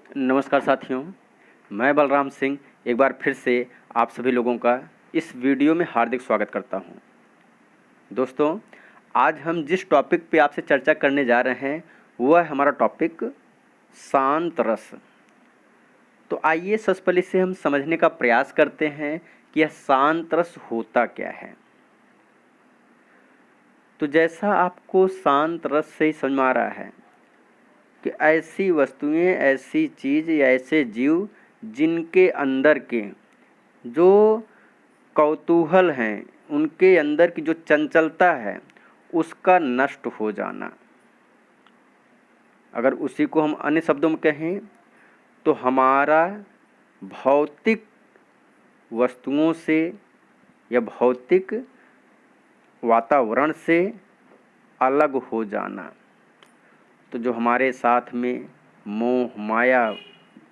नमस्कार साथियों, मैं बलराम सिंह एक बार फिर से आप सभी लोगों का इस वीडियो में हार्दिक स्वागत करता हूं। दोस्तों, आज हम जिस टॉपिक पे आपसे चर्चा करने जा रहे हैं वह है हमारा टॉपिक शांत रस। तो आइए सबसे पहले इसे हम समझने का प्रयास करते हैं कि यह शांत रस होता क्या है। तो जैसा आपको शांत रस से ही समझ में आ रहा है कि ऐसी वस्तुएं, ऐसी चीज़ या ऐसे जीव जिनके अंदर के जो कौतूहल हैं, उनके अंदर की जो चंचलता है, उसका नष्ट हो जाना। अगर उसी को हम अन्य शब्दों में कहें तो हमारा भौतिक वस्तुओं से या भौतिक वातावरण से अलग हो जाना। तो जो हमारे साथ में मोह माया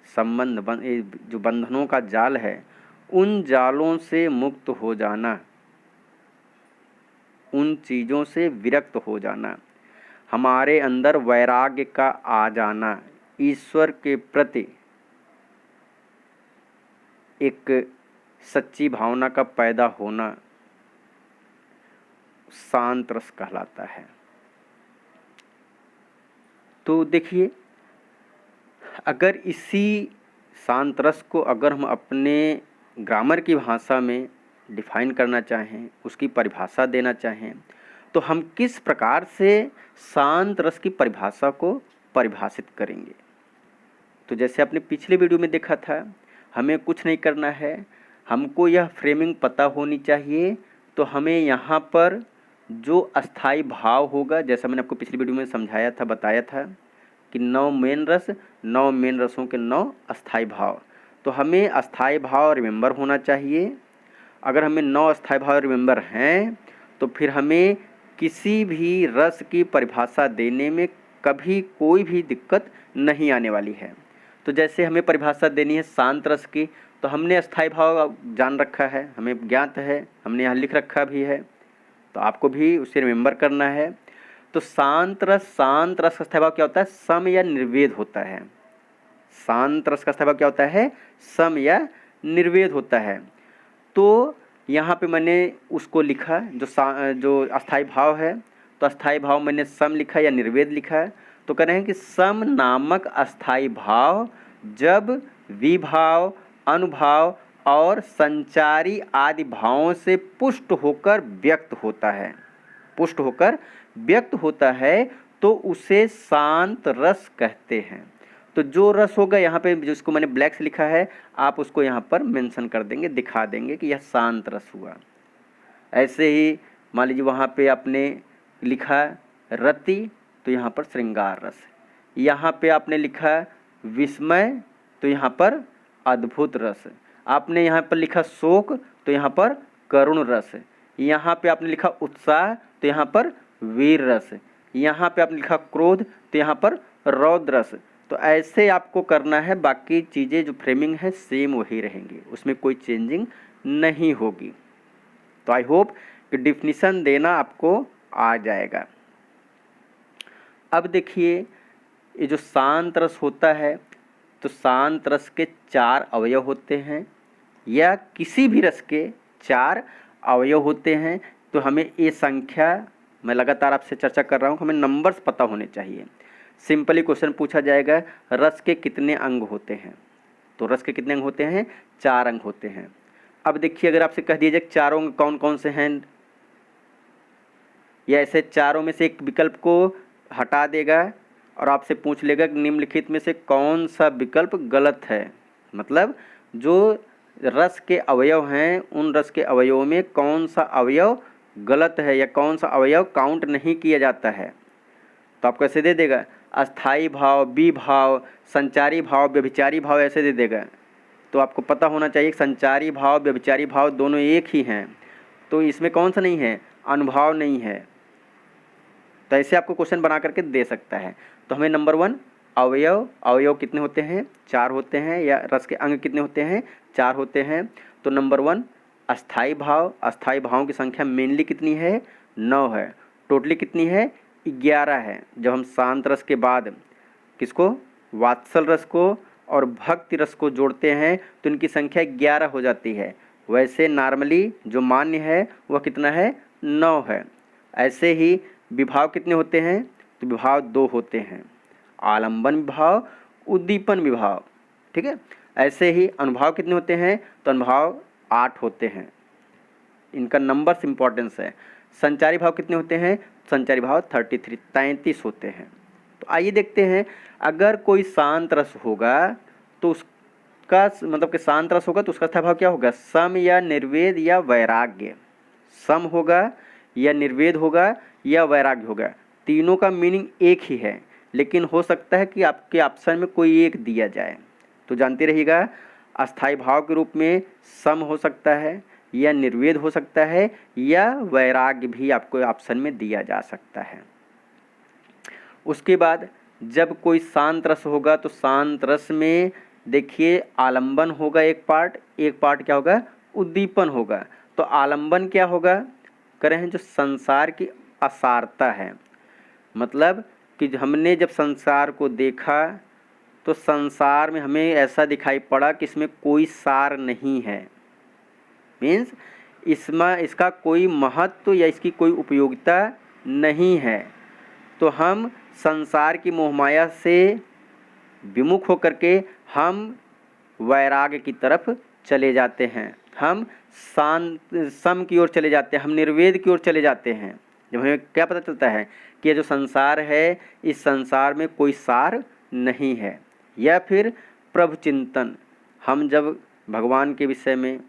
संबंध जो बंधनों का जाल है, उन जालों से मुक्त हो जाना, उन चीज़ों से विरक्त हो जाना, हमारे अंदर वैराग्य का आ जाना, ईश्वर के प्रति एक सच्ची भावना का पैदा होना शांत रस कहलाता है। तो देखिए, अगर इसी शांत रस को अगर हम अपने ग्रामर की भाषा में डिफाइन करना चाहें, उसकी परिभाषा देना चाहें, तो हम किस प्रकार से शांत रस की परिभाषा को परिभाषित करेंगे। तो जैसे आपने पिछले वीडियो में देखा था, हमें कुछ नहीं करना है, हमको यह फ्रेमिंग पता होनी चाहिए। तो हमें यहाँ पर जो अस्थाई भाव होगा, जैसा मैंने आपको पिछली वीडियो में समझाया था, बताया था कि 9 मेन रस, 9 मेन रसों के 9 अस्थाई भाव। तो हमें अस्थाई भाव रिमेंबर होना चाहिए। अगर हमें 9 अस्थाई भाव रिमेंबर हैं तो फिर हमें किसी भी रस की परिभाषा देने में कभी कोई भी दिक्कत नहीं आने वाली है। तो जैसे हमें परिभाषा देनी है शांत रस की, तो हमने अस्थाई भाव जान रखा है, हमें ज्ञात है, हमने यहाँ लिख रखा भी है, तो आपको भी उसे रिमेंबर करना है। तो शांत रस का अस्थाई भाव क्या होता है? सम या निर्वेद होता है। शांत रस का अस्थाई भाव क्या होता है? सम या निर्वेद होता है। तो यहाँ पे मैंने उसको लिखा जो अस्थाई भाव है, तो अस्थाई भाव मैंने सम लिखा या निर्वेद लिखा है। तो कह रहे हैं कि सम नामक अस्थाई भाव जब विभाव, अनुभाव और संचारी आदि भावों से पुष्ट होकर व्यक्त होता है, तो उसे शांत रस कहते हैं। तो जो रस होगा यहाँ पे, जिसको मैंने ब्लैक से लिखा है, आप उसको यहाँ पर मेंशन कर देंगे, दिखा देंगे कि यह शांत रस हुआ। ऐसे ही मान लीजिए वहाँ पे आपने लिखा रति, तो यहाँ पर श्रृंगार रस। यहाँ पे आपने लिखा विस्मय, तो यहाँ पर अद्भुत रस। आपने यहाँ पर लिखा शोक, तो यहाँ पर करुण रस। यहाँ पे आपने लिखा उत्साह, तो यहाँ पर वीर रस। यहाँ पे आपने लिखा क्रोध, तो यहाँ पर रौद्र रस। तो ऐसे आपको करना है, बाकी चीज़ें जो फ्रेमिंग है सेम वही रहेंगी, उसमें कोई चेंजिंग नहीं होगी। तो आई होप कि डिफिनीशन देना आपको आ जाएगा। अब देखिए, ये जो शांत रस होता है, तो शांत रस के 4 अवयव होते हैं, या किसी भी रस के 4 अवयव होते हैं। तो हमें ये संख्या, मैं लगातार आपसे चर्चा कर रहा हूँ, हमें नंबर्स पता होने चाहिए। सिंपली क्वेश्चन पूछा जाएगा, रस के कितने अंग होते हैं? तो रस के कितने अंग होते हैं? 4 अंग होते हैं। अब देखिए, अगर आपसे कह दिया जाए चारों अंग कौन कौन से हैं, या ऐसे चारों में से एक विकल्प को हटा देगा और आपसे पूछ लेगा कि निम्नलिखित में से कौन सा विकल्प गलत है, मतलब जो रस के अवयव हैं उन रस के अवयवों में कौन सा अवयव गलत है या कौन सा अवयव काउंट नहीं किया जाता है, तो आपको ऐसे दे देगा अस्थाई भाव, विभाव, संचारी भाव, व्यभिचारी भाव, ऐसे दे देगा। तो आपको पता होना चाहिए संचारी भाव, व्यभिचारी भाव दोनों एक ही हैं, तो इसमें कौन सा नहीं है? अनुभाव नहीं है। तो ऐसे आपको क्वेश्चन बना करके दे सकता है। तो हमें नंबर 1 अवयव कितने होते हैं? 4 होते हैं। या रस के अंग कितने होते हैं? 4 होते हैं। तो नंबर 1 अस्थाई भावों की संख्या मेनली कितनी है? 9 है। टोटली कितनी है? 11 है। जब हम शांत रस के बाद किसको? वात्सल रस को और भक्ति रस को जोड़ते हैं तो इनकी संख्या 11 हो जाती है। वैसे नॉर्मली जो मान्य है वह कितना है, 9 है। ऐसे ही विभाव कितने होते हैं, तो विभाव 2 होते हैं, आलंबन विभाव, उद्दीपन विभाव, ठीक है। ऐसे ही अनुभाव कितने होते हैं, तो अनुभाव 8 होते हैं। इनका नंबर्स इंपॉर्टेंस है। संचारी भाव कितने होते हैं, संचारी भाव 33 होते हैं। तो आइए देखते हैं, अगर कोई शांत रस होगा तो उसका मतलब कि शांत रस होगा तो उसका स्थायी भाव क्या होगा, सम या निर्वेद या वैराग्य। सम होगा या निर्वेद होगा या वैराग्य होगा, तीनों का मीनिंग एक ही है, लेकिन हो सकता है कि आपके ऑप्शन में कोई एक दिया जाए। तो जानते रहिएगा, अस्थाई भाव के रूप में सम हो सकता है या निर्वेद हो सकता है या वैराग्य भी आपको ऑप्शन में दिया जा सकता है। उसके बाद जब कोई शांत रस होगा तो शांत रस में देखिए आलंबन होगा एक पार्ट क्या होगा, उद्दीपन होगा। तो आलंबन क्या होगा, करें हैं जो संसार की असारता है, मतलब कि हमने जब संसार को देखा तो संसार में हमें ऐसा दिखाई पड़ा कि इसमें कोई सार नहीं है, मीन्स इसमें इसका कोई महत्व या इसकी कोई उपयोगिता नहीं है। तो हम संसार की मोहमाया से विमुख होकर के हम वैराग्य की तरफ चले जाते हैं, हम सम की ओर चले जाते हैं, हम निर्वेद की ओर चले जाते हैं। जब हमें क्या पता चलता है कि ये जो संसार है इस संसार में कोई सार नहीं है। या फिर प्रभु चिंतन, हम जब भगवान के विषय में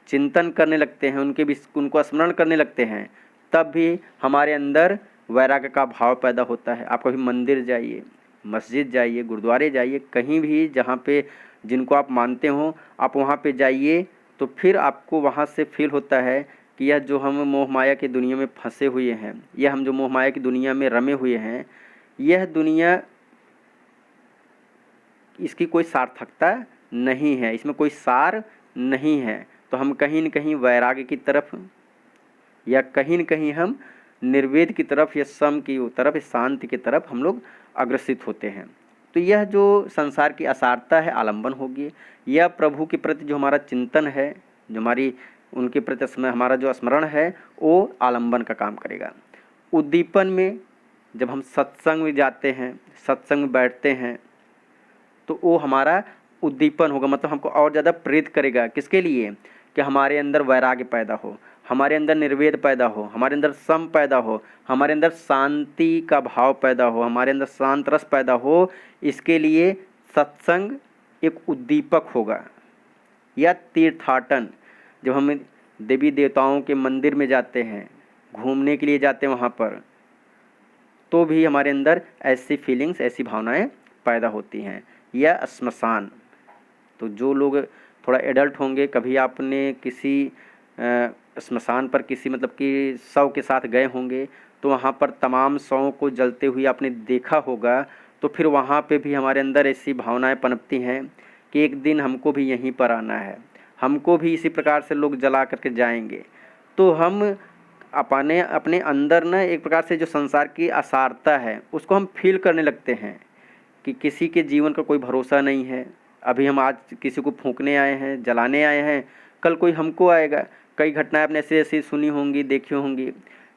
चिंतन करने लगते हैं, उनको स्मरण करने लगते हैं, तब भी हमारे अंदर वैराग्य का भाव पैदा होता है। आप कभी मंदिर जाइए, मस्जिद जाइए, गुरुद्वारे जाइए, कहीं भी जहाँ पे जिनको आप मानते हो आप वहाँ पे जाइए, तो फिर आपको वहाँ से फील होता है कि यह जो हम मोह माया की दुनिया में फंसे हुए हैं, यह हम जो मोह माया की दुनिया में रमे हुए हैं, यह दुनिया इसकी कोई सार्थकता नहीं है, इसमें कोई सार नहीं है। तो हम कहीं न कहीं वैराग्य की तरफ या कहीं न कहीं हम निर्वेद की तरफ या सम की तरफ, शांति की तरफ हम लोग अग्रसित होते हैं। तो यह जो संसार की असारता है आलंबन होगी, या प्रभु के प्रति जो हमारा चिंतन है, जो हमारी उनके प्रति हमारा जो स्मरण है, वो आलंबन का काम करेगा। उद्दीपन में जब हम सत्संग में जाते हैं, सत्संग में बैठते हैं, तो वो हमारा उद्दीपन होगा, मतलब हमको और ज़्यादा प्रेरित करेगा। किसके लिए, कि हमारे अंदर वैराग्य पैदा हो, हमारे अंदर निर्वेद पैदा हो, हमारे अंदर सम पैदा हो, हमारे अंदर शांति का भाव पैदा हो, हमारे अंदर शांत रस पैदा हो। इसके लिए सत्संग एक उद्दीपक होगा। या तीर्थाटन, जब हम देवी देवताओं के मंदिर में जाते हैं, घूमने के लिए जाते हैं वहाँ पर, तो भी हमारे अंदर ऐसी फीलिंग्स, ऐसी भावनाएं पैदा होती हैं। या श्मशान, तो जो लोग थोड़ा एडल्ट होंगे, कभी आपने किसी श्मशान पर किसी मतलब कि शव के साथ गए होंगे, तो वहाँ पर तमाम शवों को जलते हुए आपने देखा होगा। तो फिर वहाँ पे भी हमारे अंदर ऐसी भावनाएं पनपती हैं कि एक दिन हमको भी यहीं पर आना है, हमको भी इसी प्रकार से लोग जला करके जाएंगे। तो हम अपने अंदर न एक प्रकार से जो संसार की असारता है उसको हम फील करने लगते हैं कि किसी के जीवन का कोई भरोसा नहीं है। अभी हम आज किसी को फूंकने आए हैं, जलाने आए हैं, कल कोई हमको आएगा। कई घटनाएं आपने ऐसी ऐसी सुनी होंगी, देखी होंगी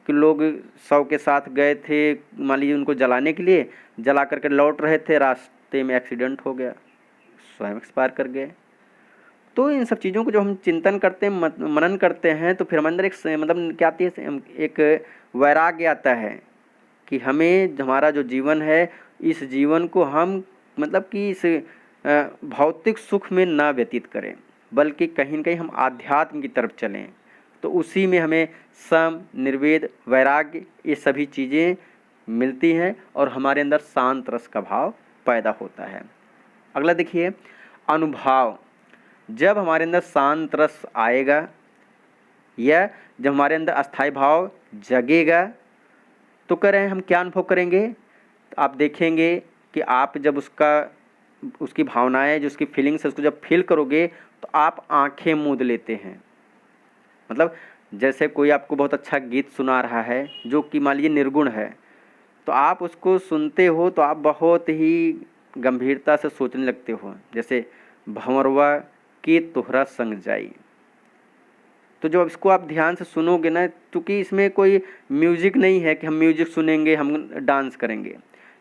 कि लोग शव के साथ गए थे, मान लीजिए उनको जलाने के लिए, जला करके लौट रहे थे, रास्ते में एक्सीडेंट हो गया, स्वयं एक्सपायर कर गए। तो इन सब चीज़ों को जो हम चिंतन करते हैं, मनन करते हैं, तो फिर हमारे अंदर एक मतलब क्या आती है, एक वैराग्य आता है कि हमें हमारा जो जीवन है, इस जीवन को हम मतलब कि इस भौतिक सुख में ना व्यतीत करें, बल्कि कहीं न कहीं हम आध्यात्म की तरफ चलें। तो उसी में हमें सम, निर्वेद, वैराग्य ये सभी चीज़ें मिलती हैं और हमारे अंदर शांत रस का भाव पैदा होता है। अगला देखिए, अनुभाव। जब हमारे अंदर शांत रस आएगा या जब हमारे अंदर अस्थाई भाव जगेगा, तो कह रहे हैं हम क्या अनुभव करेंगे। तो आप देखेंगे कि आप जब उसकी भावनाएं, जो उसकी फीलिंग्स है, उसको जब फील करोगे तो आप आंखें मूंद लेते हैं। मतलब जैसे कोई आपको बहुत अच्छा गीत सुना रहा है जो कि मान लीजिए निर्गुण है, तो आप उसको सुनते हो तो आप बहुत ही गंभीरता से सोचने लगते हो, जैसे भंवरवा के तोहरा संग जाई। तो जब इसको आप ध्यान से सुनोगे ना, क्योंकि इसमें कोई म्यूजिक नहीं है कि हम म्यूजिक सुनेंगे हम डांस करेंगे,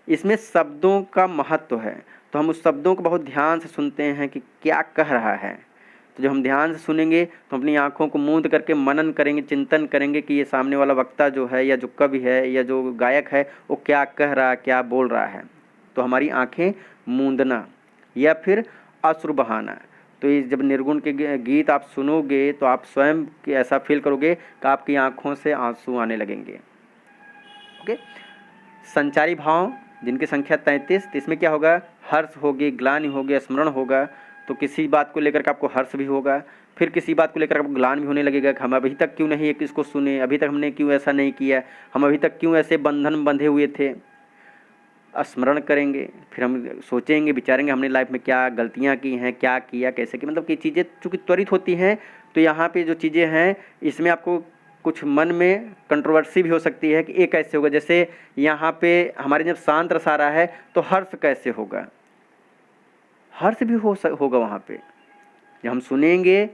इसमें शब्दों का महत्व है। तो हम उस शब्दों को बहुत ध्यान से सुनते हैं कि क्या कह रहा है। तो जब हम ध्यान से सुनेंगे तो अपनी आँखों को मूंद करके मनन करेंगे, चिंतन करेंगे कि ये सामने वाला वक्ता जो है या जो कवि है या जो गायक है वो क्या कह रहा है, क्या बोल रहा है। तो हमारी आँखें मूंदना या फिर अश्रु बहाना। तो ये जब निर्गुण के गीत आप सुनोगे तो आप स्वयं ऐसा फील करोगे कि आपकी आँखों से आंसू आने लगेंगे। ओके। संचारी भाव जिनकी संख्या 33, तो इसमें क्या होगा, हर्ष होगी, ग्लानि होगी, स्मरण होगा। तो किसी बात को लेकर के आपको हर्ष भी होगा, फिर किसी बात को लेकर आपको ग्लानि भी होने लगेगा कि हम अभी तक क्यों नहीं इसको सुने, अभी तक हमने क्यों ऐसा नहीं किया, हम अभी तक क्यों ऐसे बंधन बंधे हुए थे। स्मरण करेंगे, फिर हम सोचेंगे विचारेंगे हमने लाइफ में क्या गलतियां की हैं, क्या किया, कैसे की, मतलब कि चीज़ें चूँकि त्वरित होती हैं। तो यहाँ पे जो चीज़ें हैं इसमें आपको कुछ मन में कंट्रोवर्सी भी हो सकती है कि ये कैसे होगा। जैसे यहाँ पे हमारे जब शांत रस आ रहा है तो हर्ष कैसे होगा, हर्ष भी होगा वहाँ पे। जब हम सुनेंगे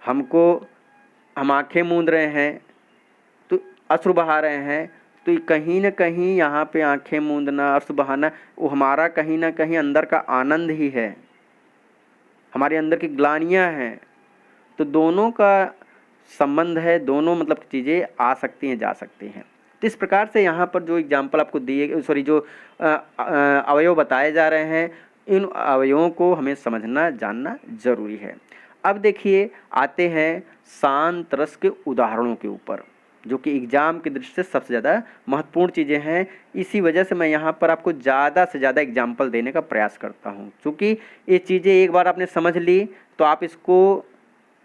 हम आँखें मूंद रहे हैं तो अश्रु बहा रहे हैं, तो कहीं ना कहीं यहाँ पे आंखें मूंदना, अश्रु बहाना, वो हमारा कहीं ना कहीं अंदर का आनंद ही है, हमारे अंदर की ग्लानियाँ हैं। तो दोनों का संबंध है, दोनों मतलब चीज़ें आ सकती हैं, जा सकती हैं। तो इस प्रकार से यहाँ पर जो एग्जाम्पल आपको दिए, जो अवयव बताए जा रहे हैं, इन अवयवों को हमें समझना जानना जरूरी है। अब देखिए आते हैं शांत रस के उदाहरणों के ऊपर, जो कि एग्ज़ाम की दृष्टि से सबसे ज़्यादा महत्वपूर्ण चीज़ें हैं। इसी वजह से मैं यहाँ पर आपको ज़्यादा से ज़्यादा एग्जाम्पल देने का प्रयास करता हूँ, क्योंकि ये चीज़ें एक बार आपने समझ ली तो आप इसको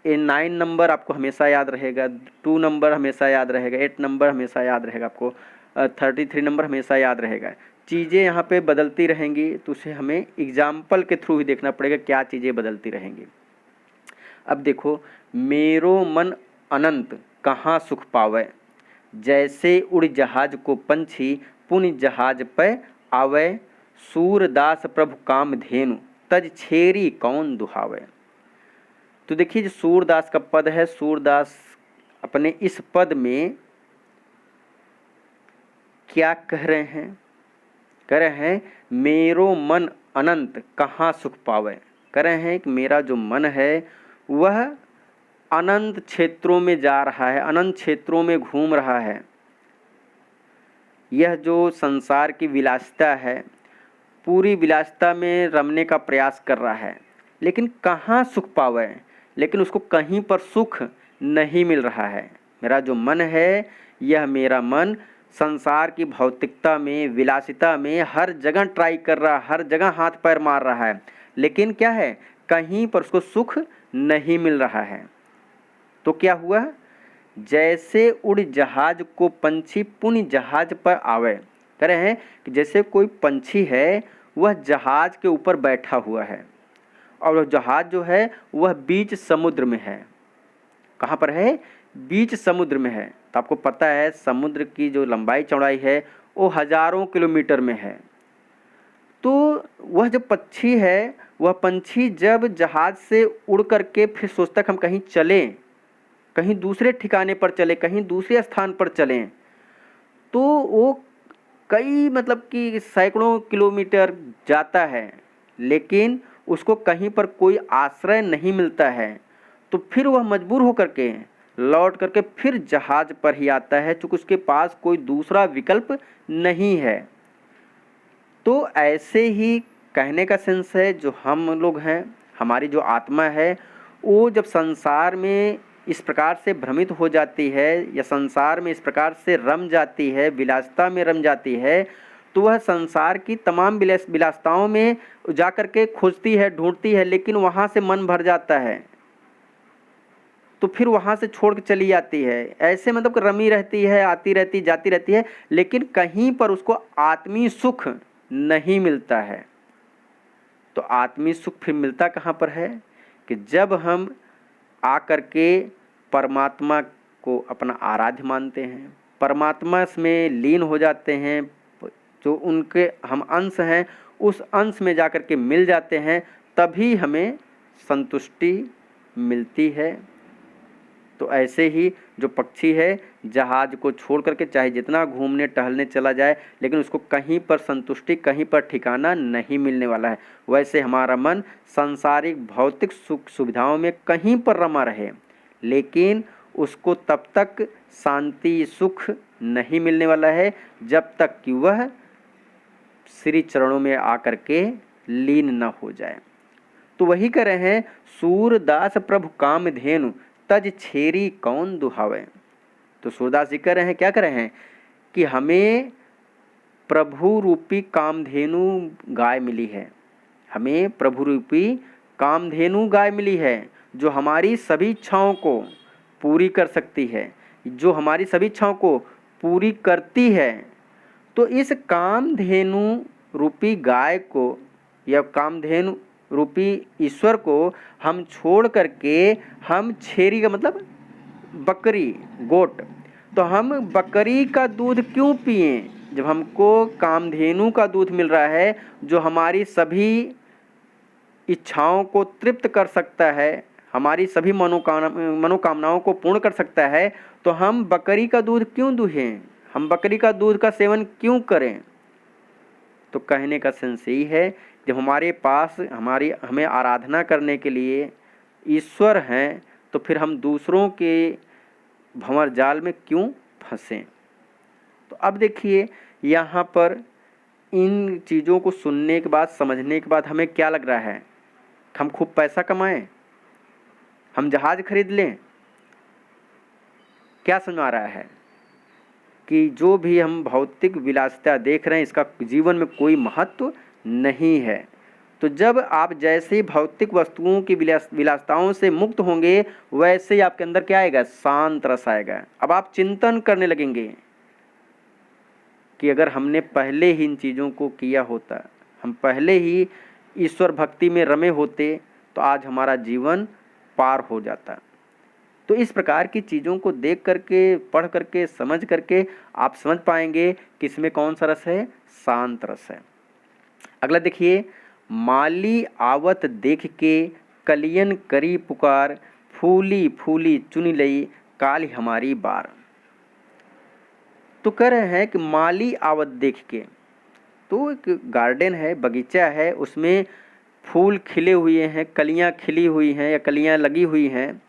9 नंबर आपको हमेशा याद रहेगा, 2 नंबर हमेशा याद रहेगा, 8 नंबर हमेशा याद रहेगा, आपको 33 नंबर हमेशा याद रहेगा। चीज़ें यहाँ पे बदलती रहेंगी, तो उसे हमें एग्जाम्पल के थ्रू ही देखना पड़ेगा क्या चीज़ें बदलती रहेंगी। अब देखो, मेरो मन अनंत कहाँ सुख पावे, जैसे उड़ जहाज को पंछी पुन जहाज पे आवे, सूरदास प्रभु काम धेनु तज छेरी कौन दुहावे। तो देखिए जो सूरदास का पद है, सूरदास अपने इस पद में क्या कह रहे हैं, कह रहे हैं मेरो मन अनंत कहाँ सुख पावे। कह रहे हैं कि मेरा जो मन है वह अनंत क्षेत्रों में जा रहा है, अनंत क्षेत्रों में घूम रहा है। यह जो संसार की विलासिता है, पूरी विलासिता में रमने का प्रयास कर रहा है, लेकिन कहाँ सुख पावे, लेकिन उसको कहीं पर सुख नहीं मिल रहा है। मेरा जो मन है, यह मेरा मन संसार की भौतिकता में, विलासिता में हर जगह ट्राई कर रहा है, हर जगह हाथ पैर मार रहा है, लेकिन क्या है, कहीं पर उसको सुख नहीं मिल रहा है। तो क्या हुआ, जैसे उड़ जहाज को पंछी पुन जहाज पर आवे। कह रहे हैं कि जैसे कोई पंछी है वह जहाज के ऊपर बैठा हुआ है, और वह जहाज जो है वह बीच समुद्र में है। कहाँ पर है, बीच समुद्र में है। तो आपको पता है समुद्र की जो लंबाई चौड़ाई है वो हजारों किलोमीटर में है। तो वह जो पक्षी है, वह पंछी जब जहाज से उड़ करके फिर सोचता कि हम कहीं चलें, कहीं दूसरे ठिकाने पर चले, कहीं दूसरे स्थान पर चलें, तो वो कई मतलब कि सैकड़ों किलोमीटर जाता है, लेकिन उसको कहीं पर कोई आश्रय नहीं मिलता है। तो फिर वह मजबूर होकर के लौट करके फिर जहाज पर ही आता है, क्योंकि उसके पास कोई दूसरा विकल्प नहीं है। तो ऐसे ही कहने का सेंस है, जो हम लोग हैं, हमारी जो आत्मा है, वो जब संसार में इस प्रकार से भ्रमित हो जाती है या संसार में इस प्रकार से रम जाती है, विलासिता में रम जाती है, तो वह संसार की तमाम विलासिताओं में जा कर के खोजती है, ढूंढती है, लेकिन वहाँ से मन भर जाता है, तो फिर वहाँ से छोड़ के चली जाती है। ऐसे मतलब रमी रहती है, आती रहती, जाती रहती है, लेकिन कहीं पर उसको आत्मीय सुख नहीं मिलता है। तो आत्मीय सुख फिर मिलता कहाँ पर है, कि जब हम आकर के परमात्मा को अपना आराध्य मानते हैं, परमात्मा में लीन हो जाते हैं, जो उनके हम अंश हैं, उस अंश में जाकर के मिल जाते हैं, तभी हमें संतुष्टि मिलती है। तो ऐसे ही जो पक्षी है, जहाज को छोड़ करके चाहे जितना घूमने टहलने चला जाए, लेकिन उसको कहीं पर संतुष्टि, कहीं पर ठिकाना नहीं मिलने वाला है। वैसे हमारा मन सांसारिक भौतिक सुख सुविधाओं में कहीं पर रमा रहे, लेकिन उसको तब तक शांति सुख नहीं मिलने वाला है जब तक कि वह श्री चरणों में आकर के लीन न हो जाए। तो वही कह रहे हैं, सूरदास प्रभु कामधेनु तज छेरी कौन दुहावे। तो सूरदास जी कह रहे हैं, क्या कह रहे हैं कि हमें प्रभु रूपी कामधेनु गाय मिली है, हमें प्रभु रूपी कामधेनु गाय मिली है, जो हमारी सभी इच्छाओं को पूरी कर सकती है, जो हमारी सभी इच्छाओं को पूरी करती है। तो इस कामधेनु रूपी गाय को या कामधेनु रूपी ईश्वर को हम छोड़ करके हम छेरी का मतलब बकरी, गोट, तो हम बकरी का दूध क्यों पिएं जब हमको कामधेनु का दूध मिल रहा है, जो हमारी सभी इच्छाओं को तृप्त कर सकता है, हमारी सभी मनोकामनाओं को पूर्ण कर सकता है। तो हम बकरी का दूध क्यों दुहें, हम बकरी का दूध का सेवन क्यों करें। तो कहने का सेंस यही है, जब हमारे पास हमें आराधना करने के लिए ईश्वर हैं, तो फिर हम दूसरों के भंवर जाल में क्यों फंसें। तो अब देखिए यहाँ पर इन चीज़ों को सुनने के बाद, समझने के बाद हमें क्या लग रहा है, हम खूब पैसा कमाएं, हम जहाज खरीद लें। क्या समझ आ रहा है कि जो भी हम भौतिक विलासिता देख रहे हैं, इसका जीवन में कोई महत्व नहीं है। तो जब आप जैसे ही भौतिक वस्तुओं की विलासिताओं से मुक्त होंगे, वैसे ही आपके अंदर क्या आएगा, शांत रस आएगा। अब आप चिंतन करने लगेंगे कि अगर हमने पहले ही इन चीज़ों को किया होता, हम पहले ही ईश्वर भक्ति में रमे होते, तो आज हमारा जीवन पार हो जाता। तो इस प्रकार की चीज़ों को देख करके, पढ़ करके, समझ करके आप समझ पाएंगे कि इसमें कौन सा रस है, शांत रस है। अगला देखिए, माली आवत देख के कलियन करी पुकार, फूली फूली चुनी लई काल हमारी बार। तो कह रहे हैं कि माली आवत देख के, तो एक गार्डन है, बगीचा है, उसमें फूल खिले हुए हैं, कलियां खिली हुई हैं या कलियां लगी हुई हैं।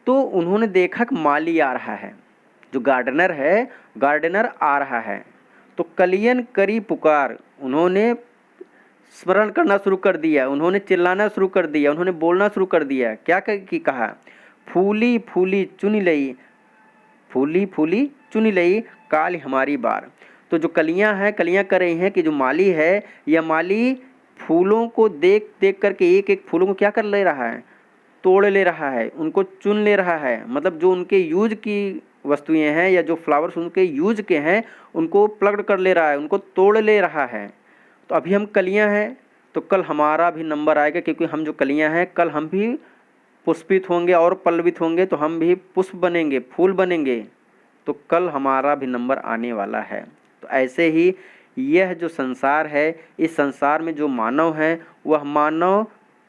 तो उन्होंने देखा कि माली आ रहा है, जो गार्डनर है, गार्डनर आ रहा है। तो कलियन करी पुकार, उन्होंने स्मरण करना शुरू कर दिया, उन्होंने चिल्लाना शुरू कर दिया, उन्होंने बोलना शुरू कर दिया। क्या कहा, फूली फूली चुनी लई, फूली फूली चुनी लई काल हमारी बार। तो जो कलियां हैं, कलियां कर रही हैं कि जो माली है, यह माली फूलों को देख देख करके एक एक फूलों को क्या कर ले रहा है, तोड़ ले रहा है, उनको चुन ले रहा है। मतलब जो उनके यूज की वस्तुएं हैं या जो फ्लावर्स उनके यूज के हैं, उनको प्लग कर ले रहा है, उनको तोड़ ले रहा है। तो अभी हम कलियां हैं, तो कल हमारा भी नंबर आएगा, क्योंकि हम जो कलियां हैं, कल हम भी पुष्पित होंगे और पल्लवित होंगे, तो हम भी पुष्प बनेंगे, फूल बनेंगे, तो कल हमारा भी नंबर आने वाला है। तो ऐसे ही यह जो संसार है, इस संसार में जो मानव है, वह मानव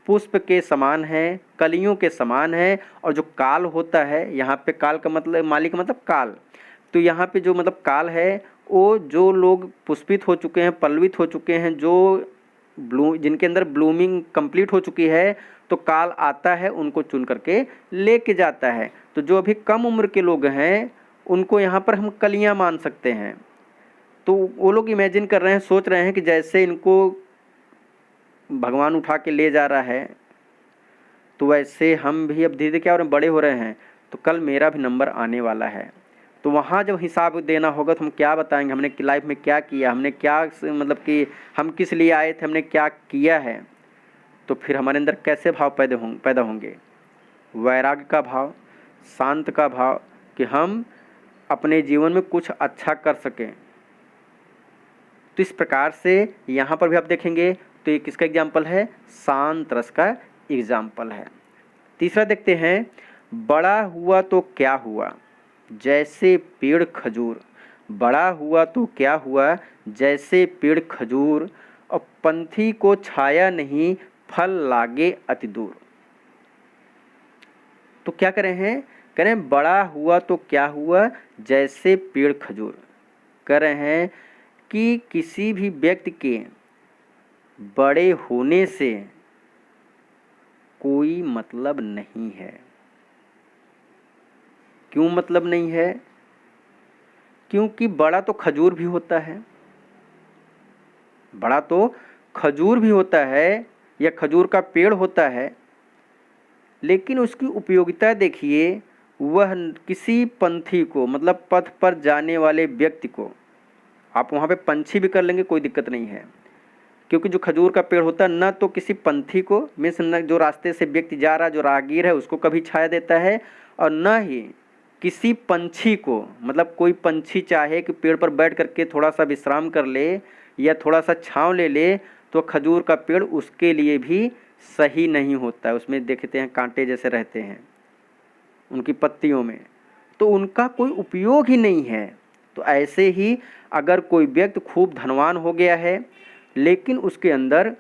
पुष्प के समान है, कलियों के समान है। और जो काल होता है, यहाँ पे काल का मतलब, माली का मतलब काल, तो यहाँ पे जो मतलब काल है, वो जो लोग पुष्पित हो चुके हैं, पल्लवित हो चुके हैं, जो जिनके अंदर ब्लूमिंग कंप्लीट हो चुकी है, तो काल आता है, उनको चुन करके लेके जाता है। तो जो अभी कम उम्र के लोग हैं, उनको यहाँ पर हम कलियाँ मान सकते हैं। तो वो लोग इमेजिन कर रहे हैं, सोच रहे हैं कि जैसे इनको भगवान उठा के ले जा रहा है, तो वैसे हम भी अब धीरे धीरे क्या हो रहे हैं, बड़े हो रहे हैं, तो कल मेरा भी नंबर आने वाला है। तो वहाँ जब हिसाब देना होगा, तो हम क्या बताएंगे, हमने लाइफ में क्या किया, हमने क्या मतलब कि हम किस लिए आए थे, हमने क्या किया है। तो फिर हमारे अंदर कैसे भाव पैदा होंगे, वैराग्य का भाव, शांत का भाव, कि हम अपने जीवन में कुछ अच्छा कर सकें। तो इस प्रकार से यहाँ पर भी आप देखेंगे, तो ये किसका एग्जाम्पल है, शांत रस का एग्जाम्पल है। तीसरा देखते हैं, बड़ा हुआ तो क्या हुआ जैसे पेड़ खजूर, बड़ा हुआ तो क्या हुआ जैसे पेड़ खजूर, और पंथी को छाया नहीं फल लागे अति दूर। तो क्या करें हैं, कह रहे हैं बड़ा हुआ तो क्या हुआ जैसे पेड़ खजूर। कह रहे हैं कि किसी भी व्यक्ति के बड़े होने से कोई मतलब नहीं है। क्यों मतलब नहीं है? क्योंकि बड़ा तो खजूर भी होता है, बड़ा तो खजूर भी होता है या खजूर का पेड़ होता है, लेकिन उसकी उपयोगिता देखिए, वह किसी पंथी को मतलब पथ पर जाने वाले व्यक्ति को, आप वहाँ पे पंछी भी कर लेंगे कोई दिक्कत नहीं है, क्योंकि जो खजूर का पेड़ होता है न तो किसी पंथी को मीन्स न जो रास्ते से व्यक्ति जा रहा जो राहगीर है उसको कभी छाया देता है, और न ही किसी पंछी को, मतलब कोई पंछी चाहे कि पेड़ पर बैठ करके थोड़ा सा विश्राम कर ले या थोड़ा सा छांव ले ले तो खजूर का पेड़ उसके लिए भी सही नहीं होता है। उसमें देखते हैं कांटे जैसे रहते हैं उनकी पत्तियों में, तो उनका कोई उपयोग ही नहीं है। तो ऐसे ही अगर कोई व्यक्ति खूब धनवान हो गया है लेकिन उसके अंदर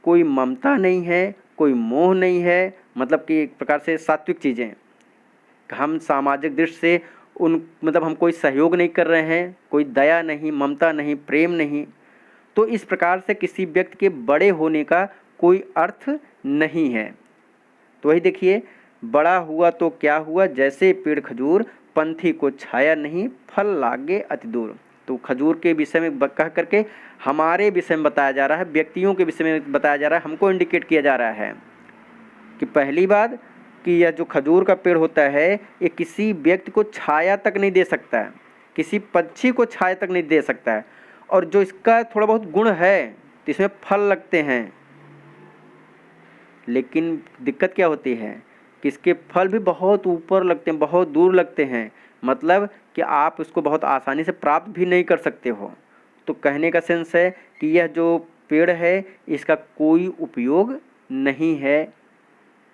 कोई ममता नहीं है, कोई मोह नहीं है, मतलब कि एक प्रकार से सात्विक चीज़ें, हम सामाजिक दृष्टि से उन मतलब हम कोई सहयोग नहीं कर रहे हैं, कोई दया नहीं, ममता नहीं, प्रेम नहीं, तो इस प्रकार से किसी व्यक्ति के बड़े होने का कोई अर्थ नहीं है। तो वही देखिए, बड़ा हुआ तो क्या हुआ जैसे पेड़ खजूर, पंथी को छाया नहीं फल लागे अति दूर। तो खजूर के विषय में कह करके हमारे विषय में बताया जा रहा है, व्यक्तियों के विषय में बताया जा रहा है, हमको इंडिकेट किया जा रहा है कि पहली बात कि यह जो खजूर का पेड़ होता है ये किसी व्यक्ति को छाया तक नहीं दे सकता है, किसी पक्षी को छाया तक नहीं दे सकता है, और जो इसका थोड़ा बहुत गुण है तो इसमें फल लगते हैं, लेकिन दिक्कत क्या होती है कि इसके फल भी बहुत ऊपर लगते हैं, बहुत दूर लगते हैं, मतलब कि आप उसको बहुत आसानी से प्राप्त भी नहीं कर सकते हो। तो कहने का सेंस है कि यह जो पेड़ है इसका कोई उपयोग नहीं है।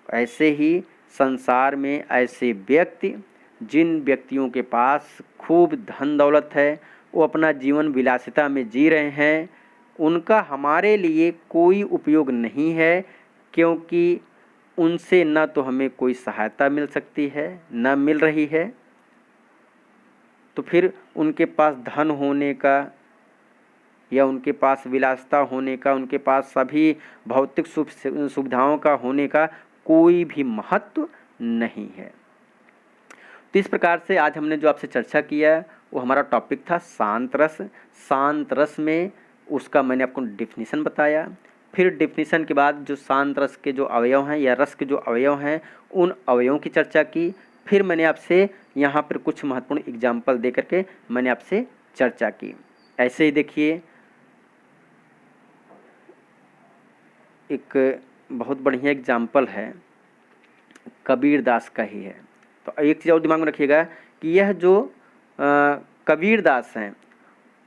ऐसे ही संसार में ऐसे व्यक्ति, जिन व्यक्तियों के पास खूब धन दौलत है, वो अपना जीवन विलासिता में जी रहे हैं, उनका हमारे लिए कोई उपयोग नहीं है, क्योंकि उनसे न तो हमें कोई सहायता मिल सकती है न मिल रही है। तो फिर उनके पास धन होने का या उनके पास विलासिता होने का, उनके पास सभी भौतिक सुविधाओं का होने का कोई भी महत्व नहीं है। तो इस प्रकार से आज हमने जो आपसे चर्चा किया वो हमारा टॉपिक था शांत रस। शांत रस में उसका मैंने आपको डिफिनीशन बताया, फिर डिफिनीशन के बाद जो शांत रस के जो अवयव हैं या रस के जो अवयव हैं उन अवयवों की चर्चा की, फिर मैंने आपसे यहाँ पर कुछ महत्वपूर्ण एग्जाम्पल दे करके मैंने आपसे चर्चा की। ऐसे ही देखिए, एक बहुत बढ़िया एग्जाम्पल है कबीर दास का ही है। तो एक चीज़ और दिमाग में रखिएगा कि यह जो कबीर दास हैं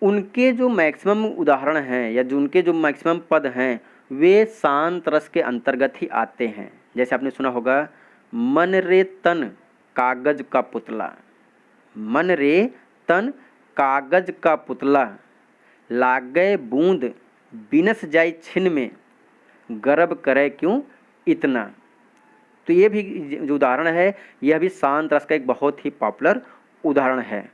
उनके जो मैक्सिमम उदाहरण हैं या जो उनके जो मैक्सिमम पद हैं वे शांत रस के अंतर्गत ही आते हैं। जैसे आपने सुना होगा, मन रे तन कागज का पुतला, मन रे तन कागज का पुतला, लागे बूंद बिनस जाई छिन में, गर्व करे क्यों इतना। तो ये भी जो उदाहरण है यह भी शांत रस का एक बहुत ही पॉपुलर उदाहरण है।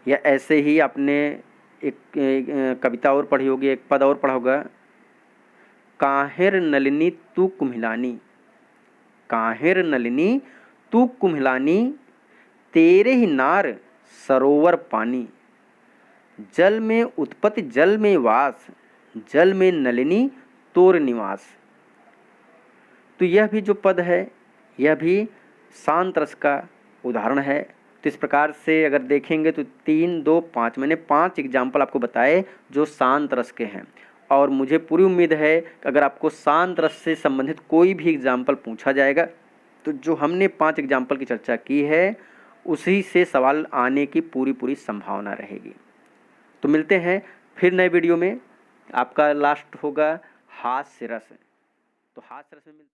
या ऐसे ही आपने एक कविता और पढ़ी होगी, एक पद और पढ़ा होगा, काहेर नलिनी तू कुम्हिलानी, काहेर नलिनी तू कुम्हिलानी, तेरे ही नार सरोवर पानी, जल में उत्पत्ति जल में वास, जल में नलिनी तोर निवास। तो यह भी जो पद है यह भी शांत रस का उदाहरण है। तो इस प्रकार से अगर देखेंगे तो 3, 2, 5 मैंने 5 एग्जाम्पल आपको बताए जो शांत रस के हैं, और मुझे पूरी उम्मीद है कि अगर आपको शांत रस से संबंधित कोई भी एग्जाम्पल पूछा जाएगा तो जो हमने 5 एग्जाम्पल की चर्चा की है उसी से सवाल आने की पूरी संभावना रहेगी। तो मिलते हैं फिर नए वीडियो में। आपका लास्ट होगा हास्य रस। तो हास्य रस में